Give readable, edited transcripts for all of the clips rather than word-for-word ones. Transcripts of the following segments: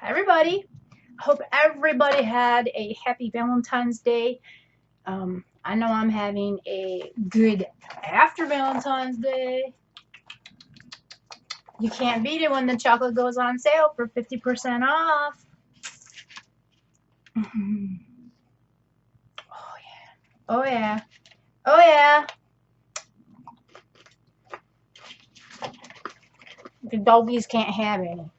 Hi everybody. Hope everybody had a happy Valentine's Day. I know I'm having a good after Valentine's Day. You can't beat it when the chocolate goes on sale for 50% off. Oh yeah. Oh yeah. Oh yeah. The doggies can't have any.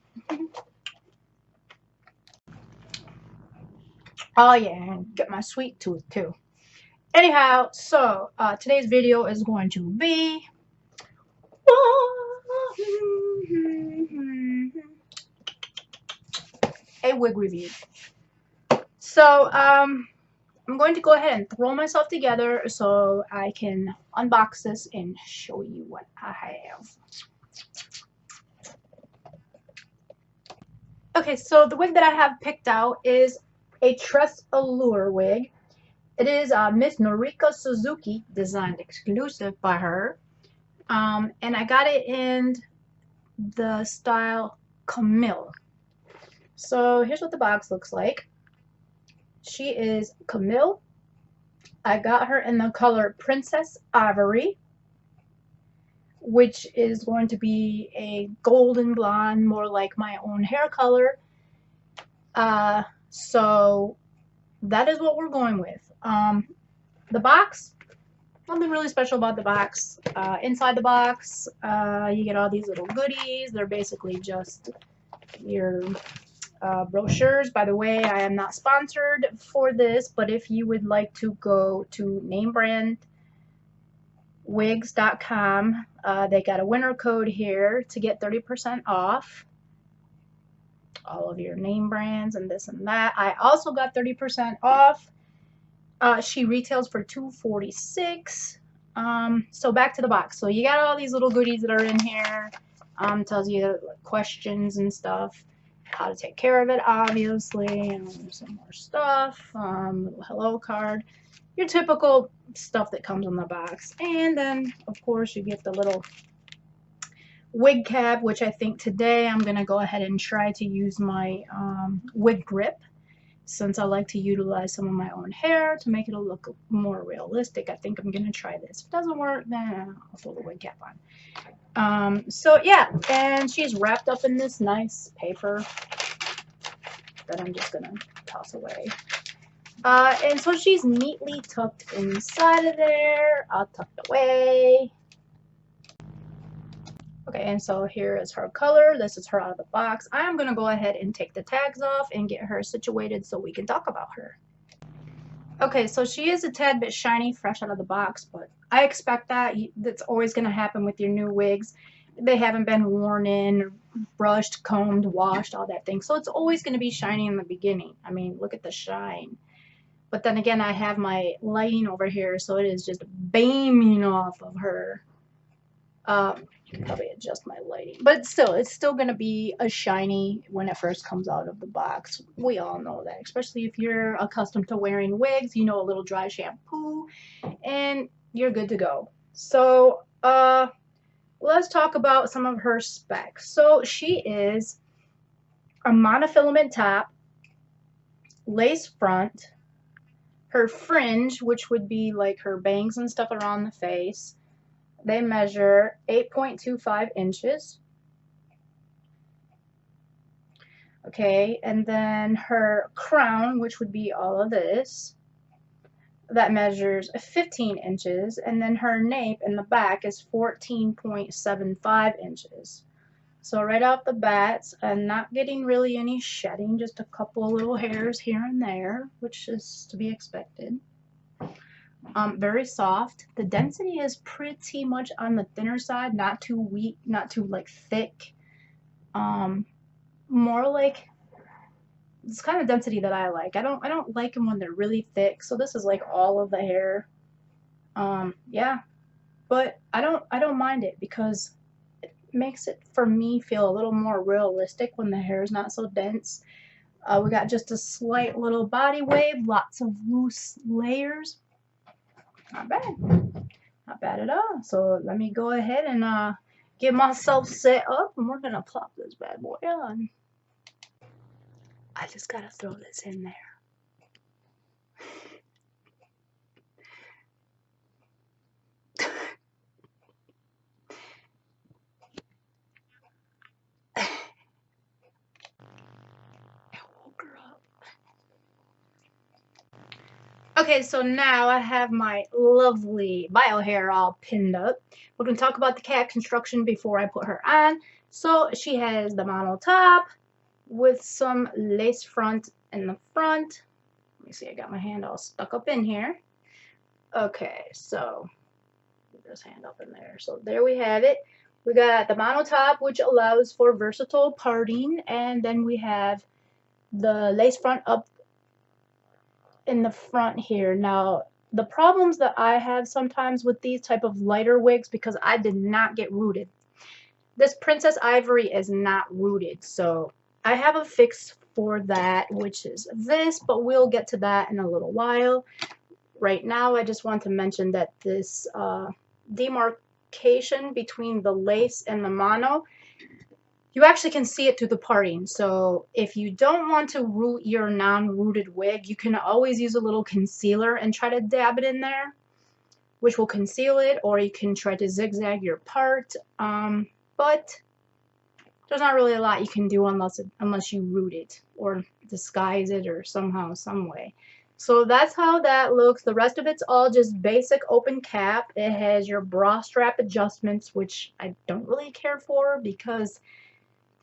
Oh yeah, get my sweet tooth too. Anyhow, so today's video is going to be a wig review. So I'm going to go ahead and throw myself together so I can unbox this and show you what I have. Okay, so the wig that I have picked out is a TressAllure wig. It is Miss Noriko Suzuki, designed exclusive by her. And I got it in the style Camille. So here's what the box looks like. She is Camille. I got her in the color Princess Ivory, which is going to be a golden blonde, more like my own hair color. So that is what we're going with. The box, nothing really special about the box. Inside the box, you get all these little goodies. They're basically just your brochures. By the way, I am not sponsored for this, but if you would like to go to namebrandwigs.com, they got a winter code here to get 30% off all of your name brands and this and that. I also got 30% off. She retails for $246. So back to the box. So you got all these little goodies that are in here. Tells you questions and stuff, how to take care of it, obviously, and some more stuff. Little hello card, your typical stuff that comes in the box. And then of course you get the little wig cap, which I think today I'm gonna go ahead and try to use my wig grip, since I like to utilize some of my own hair to make it look more realistic. I think I'm gonna try this. If it doesn't work, then I'll throw the wig cap on. So yeah, and she's wrapped up in this nice paper that I'm just gonna toss away. And so she's neatly tucked inside of there, all tucked away. Okay, and so here is her color. This is her out of the box. I am going to go ahead and take the tags off and get her situated so we can talk about her. Okay, so she is a tad bit shiny, fresh out of the box, but I expect that. That's always going to happen with your new wigs. They haven't been worn in, brushed, combed, washed, all that thing. So it's always going to be shiny in the beginning. I mean, look at the shine. But then again, I have my lighting over here, so it is just beaming off of her. Probably adjust my lighting, but still, it's still going to be a shiny when it first comes out of the box. We all know that, especially if you're accustomed to wearing wigs. You know, a little dry shampoo and you're good to go. So let's talk about some of her specs. So she is a monofilament top, lace front, her fringe, which would be like her bangs and stuff around the face. They measure 8.25 inches. Okay, and then her crown, which would be all of this, that measures 15 inches. And then her nape in the back is 14.75 inches. So right off the bat, and not getting really any shedding, just a couple of little hairs here and there, which is to be expected. Very soft. The density is pretty much on the thinner side, not too weak, not too like thick. More like it's kind of density that I like. I don't like them when they're really thick. So this is like all of the hair. Yeah, but I don't mind it because it makes it for me feel a little more realistic when the hair is not so dense. We got just a slight little body wave, lots of loose layers. Not bad. Not bad at all. So let me go ahead and get myself set up, and we're going to plop this bad boy on. I just gotta throw this in there. Okay, so now I have my lovely bio hair all pinned up. We're going to talk about the cat construction before I put her on. So she has the mono top with some lace front in the front. Let me see, I got my hand all stuck up in here. Okay, so put this hand up in there. So there we have it. We got the mono top, which allows for versatile parting, and then we have the lace front up in the front here. Now, the problems that I have sometimes with these type of lighter wigs, because I did not get rooted. This Princess Ivory is not rooted, so I have a fix for that, which is this, but we'll get to that in a little while. Right now, I just want to mention that this demarcation between the lace and the mono, you actually can see it through the parting. So if you don't want to root your non-rooted wig, you can always use a little concealer and try to dab it in there, which will conceal it, or you can try to zigzag your part. But there's not really a lot you can do unless you root it or disguise it or somehow, some way. So that's how that looks. The rest of it's all just basic open cap. It has your bra strap adjustments, which I don't really care for because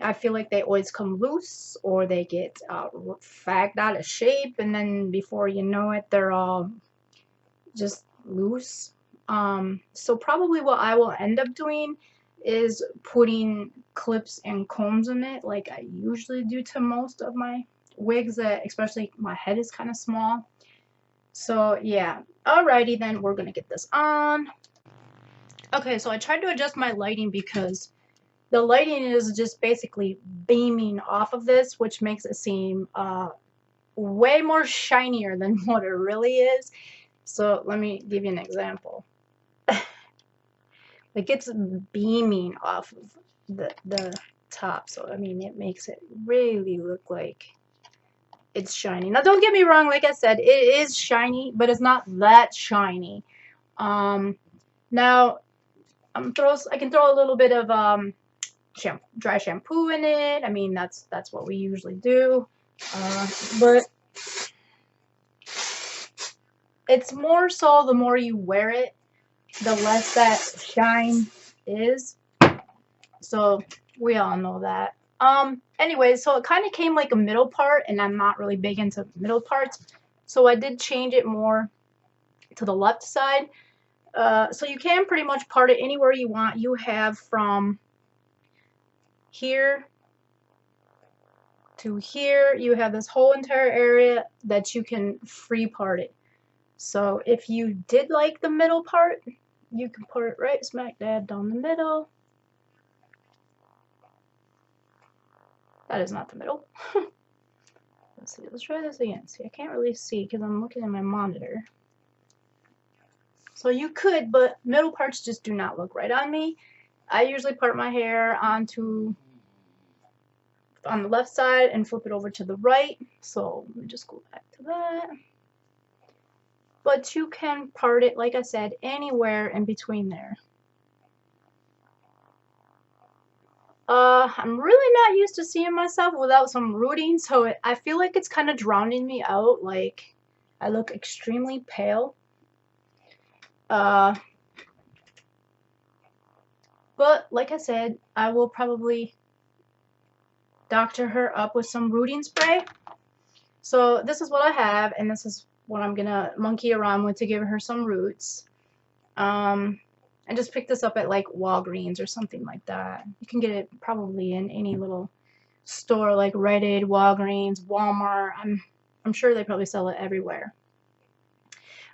I feel like they always come loose or they get fagged out of shape, and then before you know it, they're all just loose. So probably what I will end up doing is putting clips and combs in it like I usually do to most of my wigs, especially my head is kind of small. So yeah, alrighty then, we're gonna get this on. Okay, so I tried to adjust my lighting because the lighting is just basically beaming off of this, which makes it seem way more shinier than what it really is. So let me give you an example. Like it's beaming off of the top, so I mean it makes it really look like it's shiny. Now don't get me wrong, like I said, it is shiny, but it's not that shiny. Now I can throw a little bit of dry shampoo in it. I mean that's what we usually do, but it's more so the more you wear it, the less that shine is. So we all know that. Anyway, so it kind of came like a middle part, and I'm not really big into middle parts, so I did change it more to the left side. So you can pretty much part it anywhere you want. You have from here to here, you have this whole entire area that you can free part it. So if you did like the middle part, you can part it right smack dab down the middle. That is not the middle. Let's see, let's try this again. See, I can't really see because I'm looking at my monitor. So you could, but middle parts just do not look right on me. I usually part my hair on the left side and flip it over to the right. So let me just go back to that. But you can part it, like I said, anywhere in between there. I'm really not used to seeing myself without some rooting, so I feel like it's kind of drowning me out. Like, I look extremely pale. But like I said, I will probably doctor her up with some rooting spray. So this is what I have, and this is what I'm gonna monkey around with to give her some roots. I just picked this up at like Walgreens or something like that. You can get it probably in any little store like Rite Aid, Walgreens, Walmart. I'm sure they probably sell it everywhere.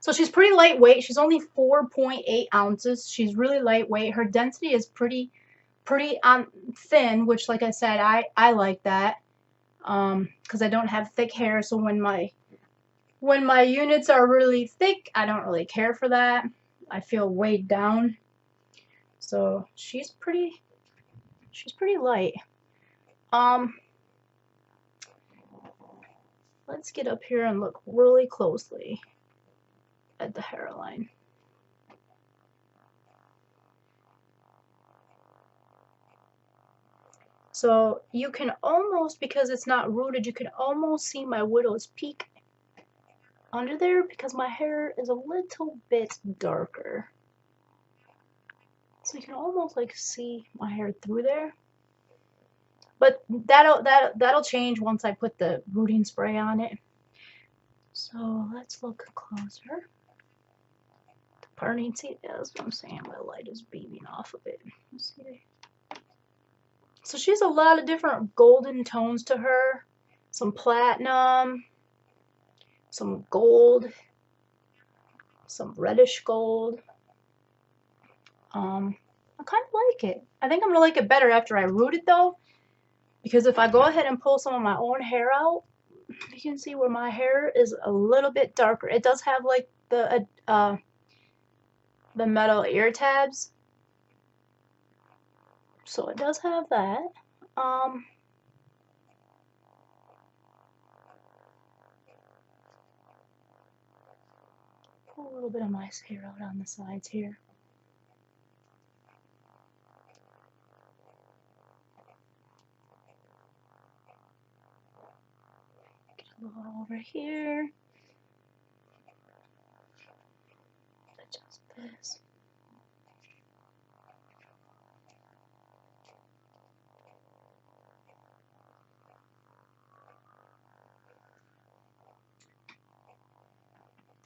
So she's pretty lightweight. She's only 4.8 ounces. She's really lightweight. Her density is pretty thin, which like I said, I like that because I don't have thick hair. So when my units are really thick, I don't really care for that. I feel weighed down. So she's pretty light. let's get up here and look really closely at the hairline. So you can almost, because it's not rooted, you can almost see my widow's peak under there because my hair is a little bit darker. So you can almost like see my hair through there. But that'll change once I put the rooting spray on it. So let's look closer. The parting, see, that's what I'm saying. My light is beaming off of it. Let's see. So she has a lot of different golden tones to her. Some platinum, some gold, some reddish gold. I kind of like it. I think I'm gonna like it better after I root it though, because if I go ahead and pull some of my own hair out, you can see where my hair is a little bit darker. It does have like the metal ear tabs, so it does have that. Pull a little bit of my hair out on the sides here. Get a little over here. Adjust this.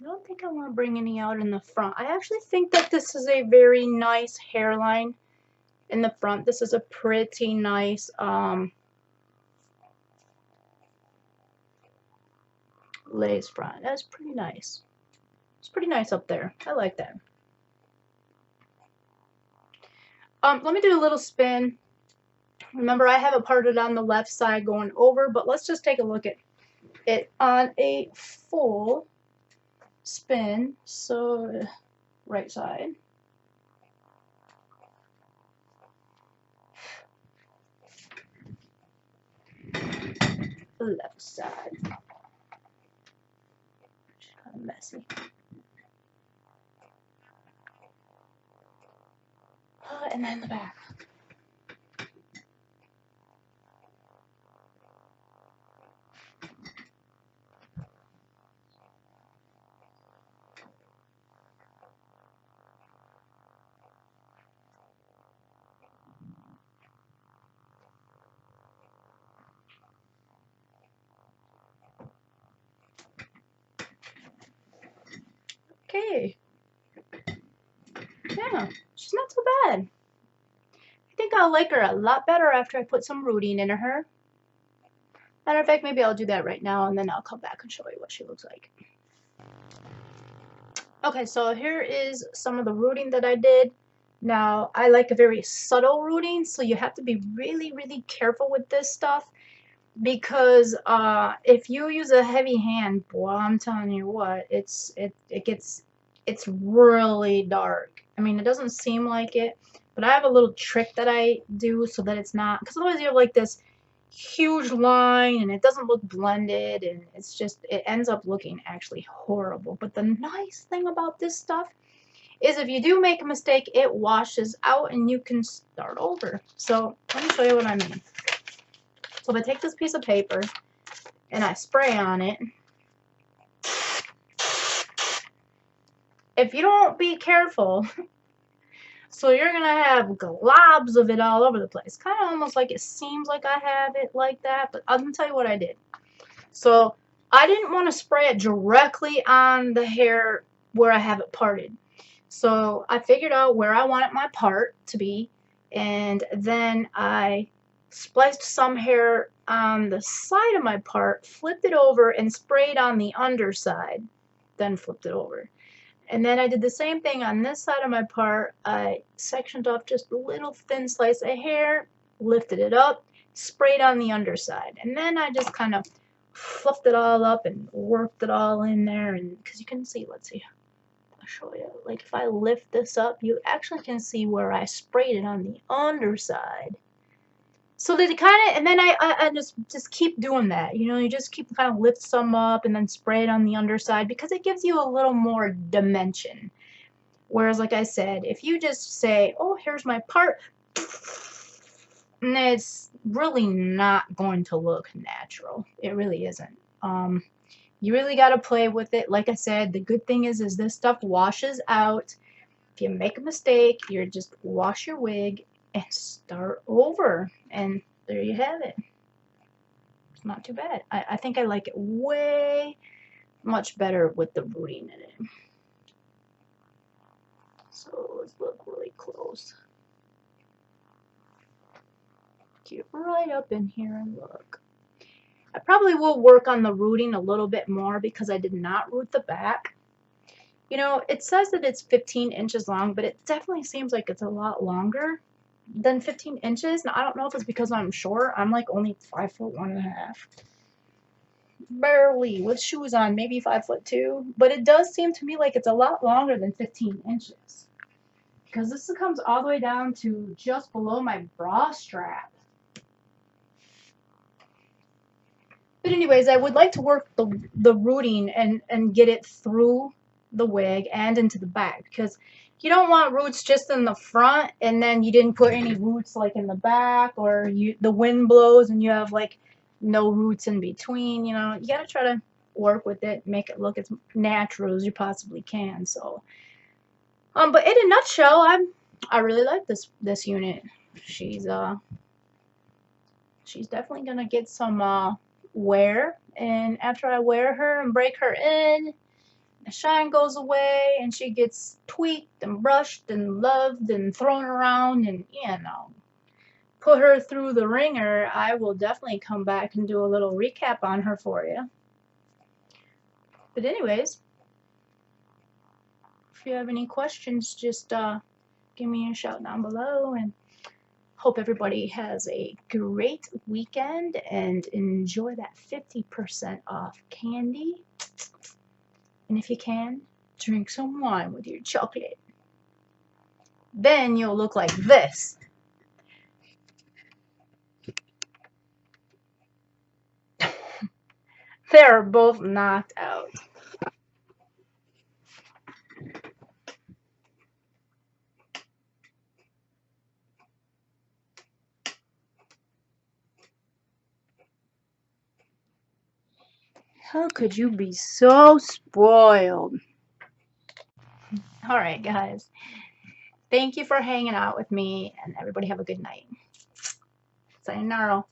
I don't think I want to bring any out in the front. I actually think that this is a very nice hairline in the front. This is a pretty nice lace front. That's pretty nice. It's pretty nice up there. I like that. Let me do a little spin. Remember, I have it parted on the left side going over, but let's just take a look at it on a full spin. So right side, left side. Kind of messy. And then the back. Okay. Yeah, she's not so bad. I think I'll like her a lot better after I put some rooting in her. Matter of fact, maybe I'll do that right now and then I'll come back and show you what she looks like. Okay, so here is some of the rooting that I did. Now, I like a very subtle rooting, so you have to be really, really careful with this stuff because if you use a heavy hand, boy, I'm telling you what, it's really dark. I mean, it doesn't seem like it, but I have a little trick that I do so that it's not, because otherwise you have like this huge line and it doesn't look blended and it's just, it ends up looking actually horrible. But the nice thing about this stuff is if you do make a mistake, it washes out and you can start over. So let me show you what I mean. So if I take this piece of paper and I spray on it, if you don't be careful, so you're going to have globs of it all over the place. Kind of almost like it seems like I have it like that, but I'm going to tell you what I did. So I didn't want to spray it directly on the hair where I have it parted. So I figured out where I wanted my part to be, and then I spliced some hair on the side of my part, flipped it over, and sprayed on the underside, then flipped it over. And then I did the same thing on this side of my part. I sectioned off just a little thin slice of hair, lifted it up, sprayed on the underside. And then I just kind of fluffed it all up and worked it all in there. And because you can see, let's see, I'll show you. Like if I lift this up, you actually can see where I sprayed it on the underside. So they kind of, and then I just keep doing that. You know, you just keep kind of lift some up and then spray it on the underside because it gives you a little more dimension. Whereas, like I said, if you just say, oh, here's my part, it's really not going to look natural. It really isn't. You really got to play with it. Like I said, the good thing is this stuff washes out. If you make a mistake, you just wash your wig and start over. And there you have it. It's not too bad. I think I like it way much better with the rooting in it. So let's look really close. Get right up in here and look. I probably will work on the rooting a little bit more because I did not root the back. You know, it says that it's 15 inches long, but it definitely seems like it's a lot longer than 15 inches. Now, I don't know if it's because I'm short. I'm like only 5'1.5". Barely, with shoes on, maybe 5'2". But it does seem to me like it's a lot longer than 15 inches. Because this comes all the way down to just below my bra strap. But anyways, I would like to work the rooting and get it through the wig and into the back, because you don't want roots just in the front and then you didn't put any roots like in the back, or the wind blows and you have like no roots in between. You know, you got to try to work with it, make it look as natural as you possibly can. So but in a nutshell, I really like this unit. She's definitely gonna get some wear, and after I wear her and break her in, the shine goes away and she gets tweaked and brushed and loved and thrown around and, you know, put her through the ringer. I will definitely come back and do a little recap on her for you. But anyways, if you have any questions, just give me a shout down below, and hope everybody has a great weekend and enjoy that 50% off candy. And if you can, drink some wine with your chocolate. Then you'll look like this. They're both knocked out. How could you be so spoiled? Alright, guys. Thank you for hanging out with me, and everybody have a good night. Sayonara.